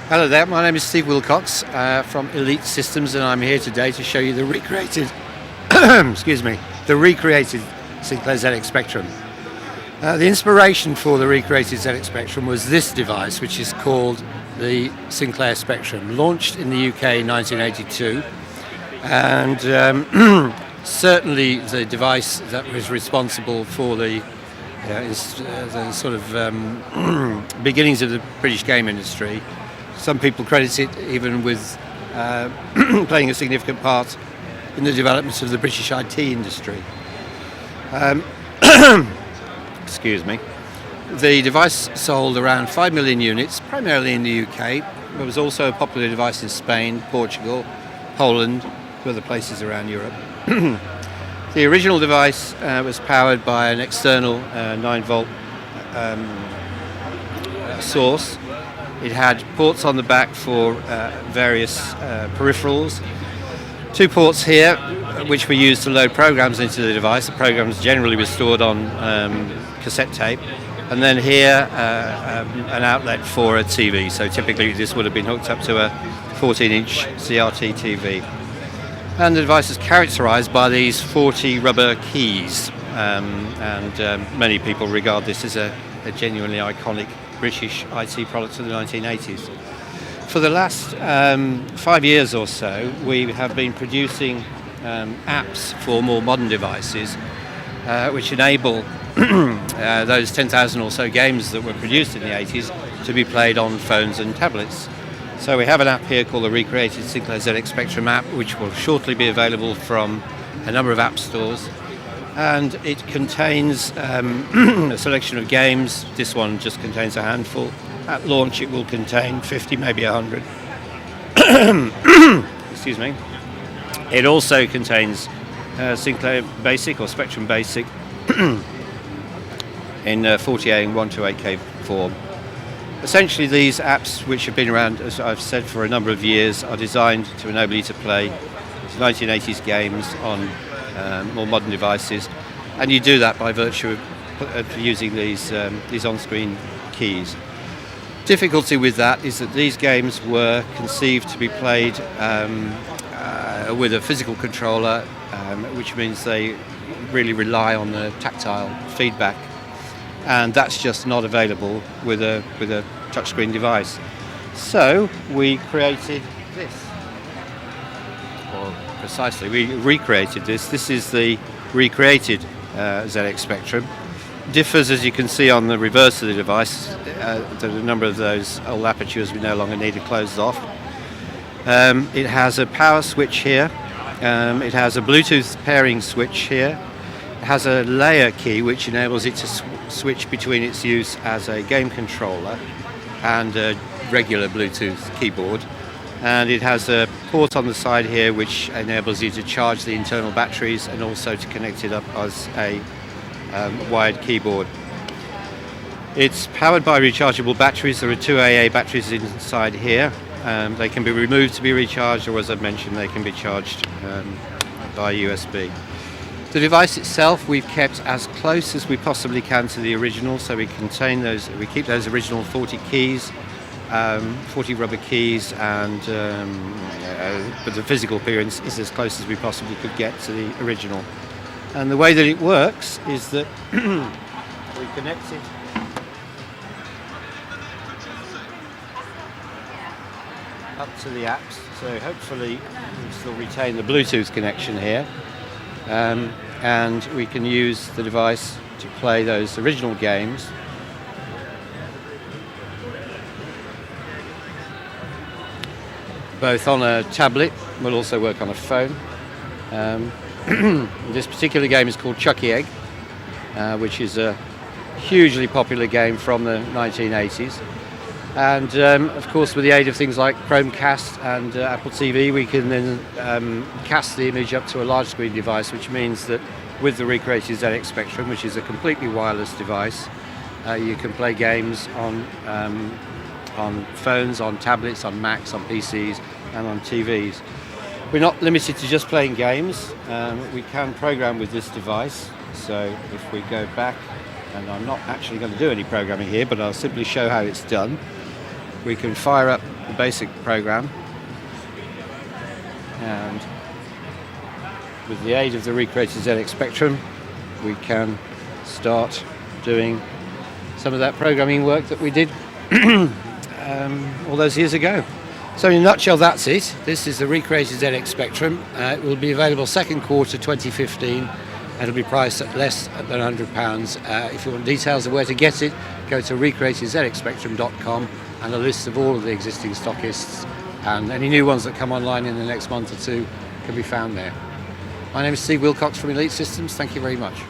Hello there, my name is Steve Wilcox from Elite Systems, and I'm here today to show you the recreated, the recreated Sinclair ZX Spectrum. The inspiration for the recreated ZX Spectrum was this device, which is called the Sinclair Spectrum, launched in the UK in 1982, and certainly the device that was responsible for the sort of beginnings of the British game industry. Some people credit it even with playing a significant part in the development of the British IT industry. Excuse me. The device sold around 5 million units, primarily in the UK. It was also a popular device in Spain, Portugal, Poland, and other places around Europe. The original device was powered by an external 9-volt source. It had ports on the back for various peripherals. 2 ports here, which were used to load programs into the device. The programs generally were stored on cassette tape. And then here, an outlet for a TV. So typically this would have been hooked up to a 14-inch CRT TV. And the device is characterized by these 40 rubber keys. Many people regard this as a genuinely iconic British IT product of the 1980s. For the last 5 years or so, we have been producing apps for more modern devices, which enable those 10,000 or so games that were produced in the 80s to be played on phones and tablets. So we have an app here called the Recreated Sinclair ZX Spectrum app, which will shortly be available from a number of app stores. And it contains a selection of games. This one just contains a handful. At launch it will contain 50, maybe 100. Excuse me. It also contains Sinclair Basic or Spectrum Basic in 40A and 128K form. Essentially these apps, which have been around, as I've said, for a number of years, are designed to enable you to play 1980s games on more modern devices, and you do that by virtue of using these on-screen keys. Difficulty with that is that these games were conceived to be played with a physical controller, which means they really rely on the tactile feedback, and that's just not available with a touchscreen device. So we created this. Precisely, we recreated this. This is the recreated ZX Spectrum. Differs, as you can see, on the reverse of the device. That a number of those old apertures we no longer need are closed off. It has a power switch here. It has a Bluetooth pairing switch here. It has a layer key which enables it to switch between its use as a game controller and a regular Bluetooth keyboard. And it has a port on the side here which enables you to charge the internal batteries and also to connect it up as a wired keyboard. It's powered by rechargeable batteries. There are 2 AA batteries inside here. They can be removed to be recharged, or as I mentioned, they can be charged by USB. The device itself we've kept as close as we possibly can to the original, so we keep those original 40 keys. 40 rubber keys, and but the physical appearance is as close as we possibly could get to the original. And the way that it works is that we connect it up to the apps, so hopefully we still retain the Bluetooth connection here, and we can use the device to play those original games. Both on a tablet, will also work on a phone. This particular game is called Chucky Egg, which is a hugely popular game from the 1980s. And of course, with the aid of things like Chromecast and Apple TV, we can then cast the image up to a large screen device, which means that with the recreated ZX Spectrum, which is a completely wireless device, you can play games on phones, on tablets, on Macs, on PCs, and on TVs. We're not limited to just playing games. We can program with this device. So if we go back, and I'm not actually going to do any programming here, but I'll simply show how it's done. We can fire up the basic program, and with the aid of the recreated ZX Spectrum we can start doing some of that programming work that we did all those years ago. So in a nutshell, that's it. This is the recreated ZX Spectrum. It will be available second quarter 2015. It'll be priced at less than £100. If you want details of where to get it, go to recreatedzxspectrum.com, and a list of all of the existing stockists and any new ones that come online in the next month or two can be found there. My name is Steve Wilcox from Elite Systems. Thank you very much.